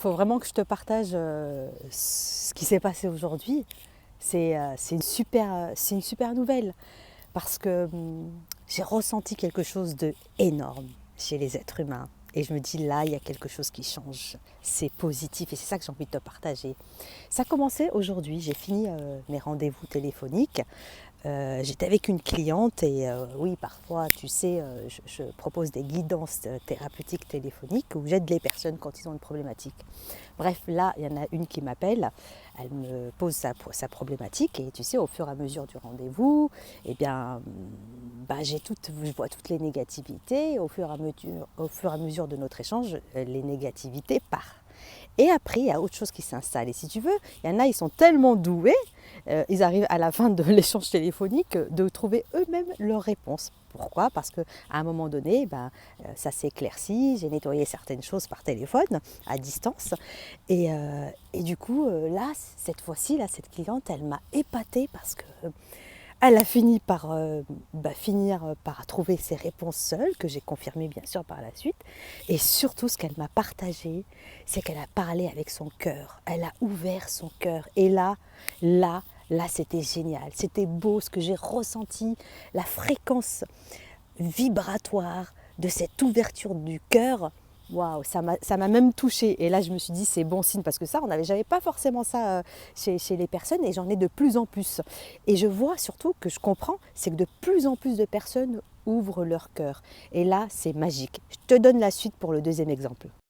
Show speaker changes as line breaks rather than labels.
faut vraiment que je te partage ce qui s'est passé aujourd'hui. C'est une super nouvelle parce que j'ai ressenti quelque chose d'énorme chez les êtres humains. Et je me dis là, il y a quelque chose qui change. C'est positif et c'est ça que j'ai envie de te partager. Ça a commencé aujourd'hui, j'ai fini mes rendez-vous téléphoniques. J'étais avec une cliente et oui, parfois, tu sais, je propose des guidances thérapeutiques téléphoniques où j'aide les personnes quand ils ont une problématique. Bref, là, il y en a une qui m'appelle, elle me pose sa problématique et tu sais, au fur et à mesure du rendez-vous, eh bien, je vois toutes les négativités. Au fur et à mesure de notre échange, les négativités partent. Et après, il y a autre chose qui s'installe. Et si tu veux, il y en a, ils sont tellement doués, ils arrivent à la fin de l'échange téléphonique de trouver eux-mêmes leurs réponses. Pourquoi? Parce qu'à un moment donné, ça s'est éclairci, j'ai nettoyé certaines choses par téléphone, à distance. Et du coup, là, cette fois-ci, là, cette cliente, elle m'a épatée parce que elle a fini par finir par trouver ses réponses seule, que j'ai confirmé bien sûr par la suite. Et surtout, ce qu'elle m'a partagé, c'est qu'elle a parlé avec son cœur. Elle a ouvert son cœur. Et là, c'était génial. C'était beau ce que j'ai ressenti, la fréquence vibratoire de cette ouverture du cœur. Waouh, ça m'a même touchée. Et là, je me suis dit, c'est bon signe, parce que ça, j'avais pas forcément ça chez les personnes, et j'en ai de plus en plus. Et je vois surtout que je comprends, c'est que de plus en plus de personnes ouvrent leur cœur. Et là, c'est magique. Je te donne la suite pour le deuxième exemple.